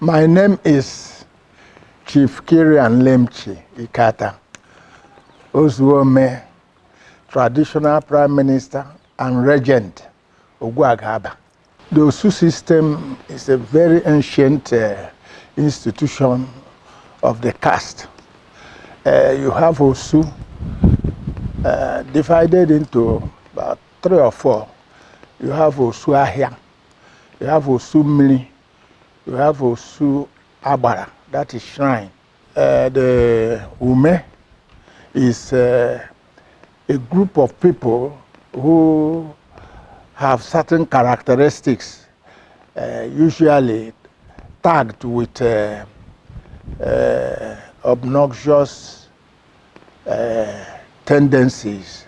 My name is Chief Keyrian Nneche Ikeata, Osu traditional prime minister and regent Ogwagaba. The Osu system is a very ancient institution of the caste. You have Osu divided into about 3 or 4. You have Osu Ahia, you have Osu Mili, you have Osu Abara, that is shrine. The Ume is a group of people who have certain characteristics, usually tagged with obnoxious tendencies,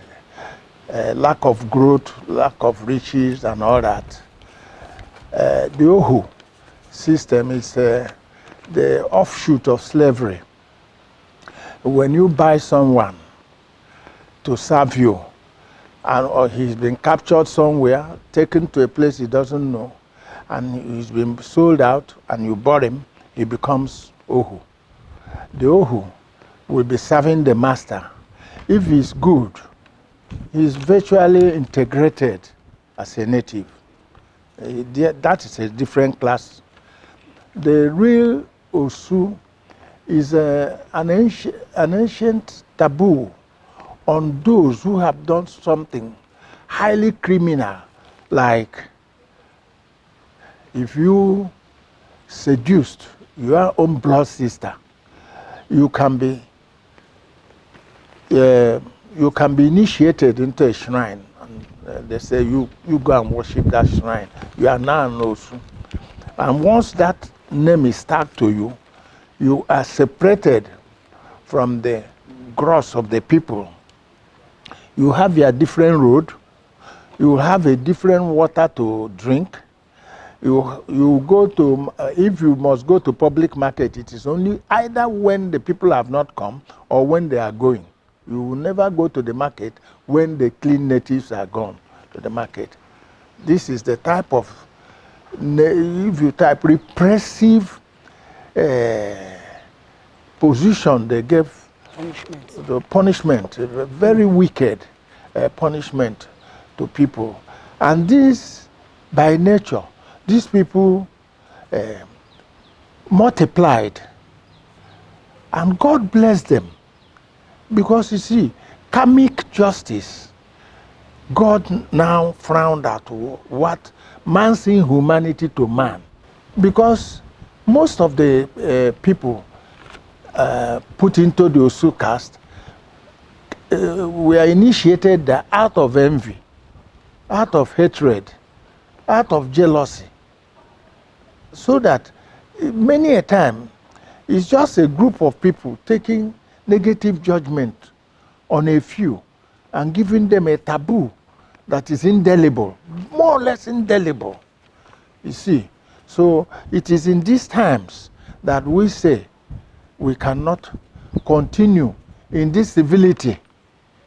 lack of growth, lack of riches, and all that. The Ohu system is the offshoot of slavery. When you buy someone to serve you, or he's been captured somewhere, taken to a place he doesn't know, and he's been sold out, and you bought him, he becomes Ohu. The Ohu will be serving the master. If he's good, he's virtually integrated as a native. That is a different class. The real Osu is an ancient taboo on those who have done something highly criminal, like if you seduced your own blood sister, you can be initiated into a shrine, and they say you go and worship that shrine. You are now an Osu, and once that name is tagged to you, you are separated from the gross of the people. You have your different road. You have a different water to drink. You go to, if you must go to public market, it is only either when the people have not come or when they are going. You will never go to the market when the clean natives are gone to the market. This is the type of, if you type repressive position they gave, the punishment, a very wicked punishment to people. And this, by nature, these people multiplied, and God blessed them. Because you see, karmic justice, God now frowned at what man's inhumanity to man. Because most of the people put into the Osu caste were initiated out of envy, out of hatred, out of jealousy. So that many a time, it's just a group of people taking negative judgment on a few and giving them a taboo that is indelible, more or less indelible. You see, so it is in these times that we say we cannot continue in this civility,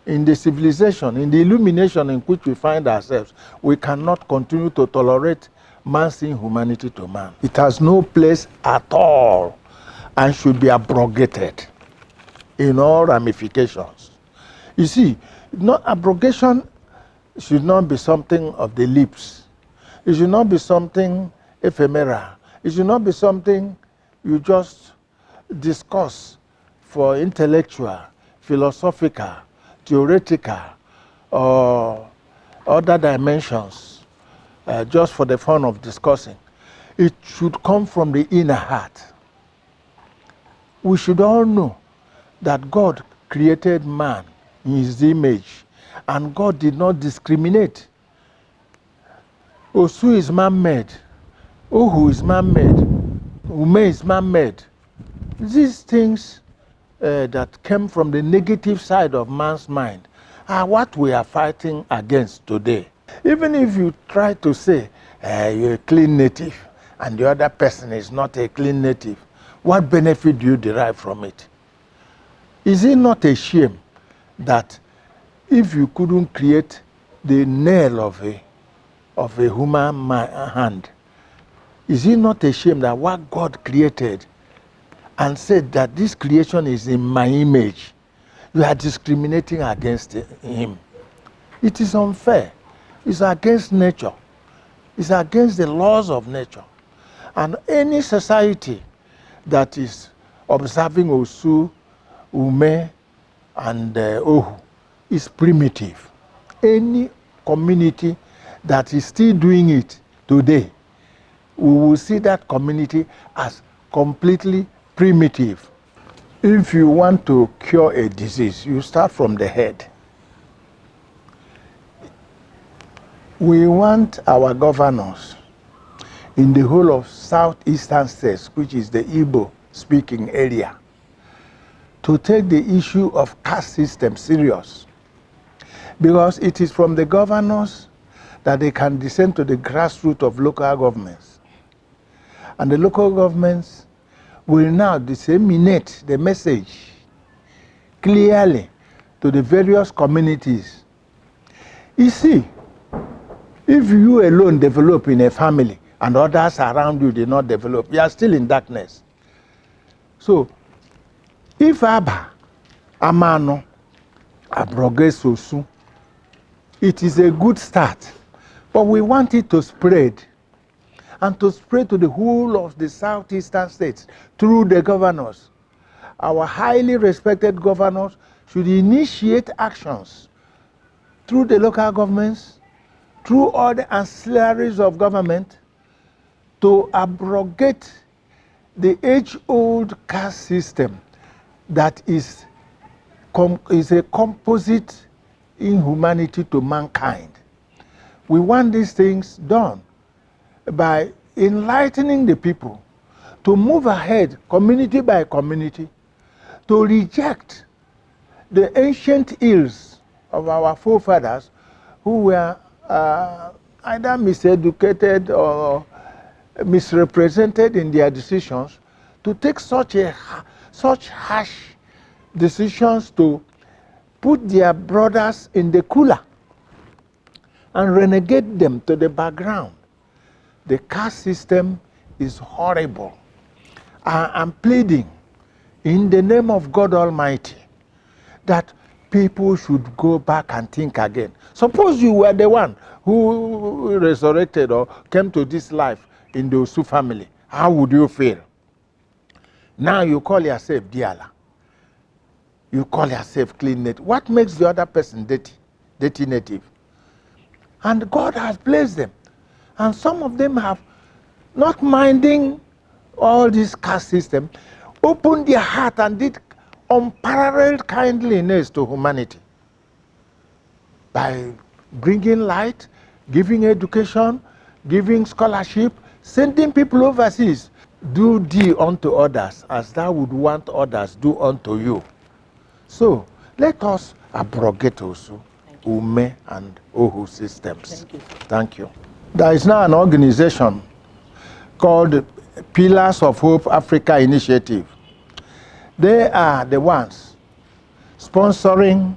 in the civilization, in the illumination in which we find ourselves. We cannot continue to tolerate man's inhumanity to man. It has no place at all and should be abrogated in all ramifications. You see, abrogation should not be something of the lips. It should not be something ephemeral. It should not be something you just discuss for intellectual, philosophical, theoretical, or other dimensions, just for the fun of discussing. It should come from the inner heart. We should all know that God created man in his image, and God did not discriminate. Osu is man-made, Ohu is man-made, Ume is man-made. These things that came from the negative side of man's mind are what we are fighting against today. Even if you try to say you're a clean native and the other person is not a clean native, what benefit do you derive from it? Is it not a shame that if you couldn't create the nail of a human hand, Is he not ashamed that what God created and said that this creation is in my image, you are discriminating against him? It is unfair. It's against nature. It's against the laws of nature. And any society that is observing Osu, Ume, and Ohu is primitive. Any community that is still doing it today, we will see that community as completely primitive. If you want to cure a disease, you start from the head. We want our governors in the whole of southeastern states, which is the Igbo speaking area, to take the issue of caste system serious, because it is from the governors that they can descend to the grassroots of local governments. And the local governments will now disseminate the message clearly to the various communities. You see, if you alone develop in a family and others around you did not develop, you are still in darkness. So, if Abba, Amano, abrogates Osu, it is a good start. But we want it to spread, and to spread to the whole of the southeastern states through the governors. Our highly respected governors should initiate actions through the local governments, through all the ancillaries of government, to abrogate the age-old caste system that is a composite inhumanity to mankind. We want these things done by enlightening the people to move ahead, community by community, to reject the ancient ills of our forefathers who were either miseducated or misrepresented in their decisions, to take such harsh decisions to put their brothers in the cooler and renegade them to the background. The caste system is horrible. I'm pleading in the name of God Almighty that people should go back and think again. Suppose you were the one who resurrected or came to this life in the Osu family. How would you feel? Now you call yourself Diala. You call yourself clean native. What makes the other person dirty native? And God has blessed them. And some of them have, not minding all this caste system, opened their heart and did unparalleled kindliness to humanity by bringing light, giving education, giving scholarship, sending people overseas. Do thee unto others as thou would want others do unto you. So let us abrogate Osu, Ume, and Ohu systems. Thank you. Thank you. There is now an organization called Pillars of Hope Africa Initiative. They are the ones sponsoring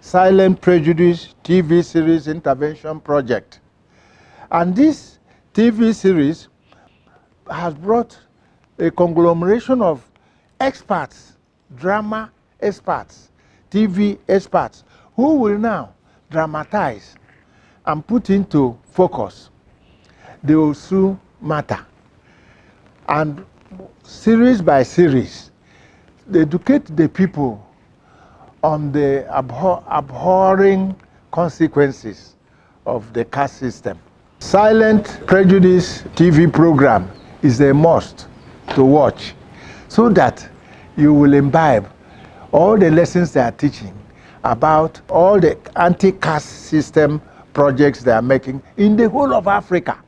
Silent Prejudice TV series intervention project. And this TV series has brought a conglomeration of experts, drama experts, TV experts, who will now dramatize and put into focus the Osu matter. And series by series, they educate the people on the abhorring consequences of the caste system. Silent Prejudice TV program is a must to watch so that you will imbibe all the lessons they are teaching about all the anti-caste system projects they are making in the whole of Africa.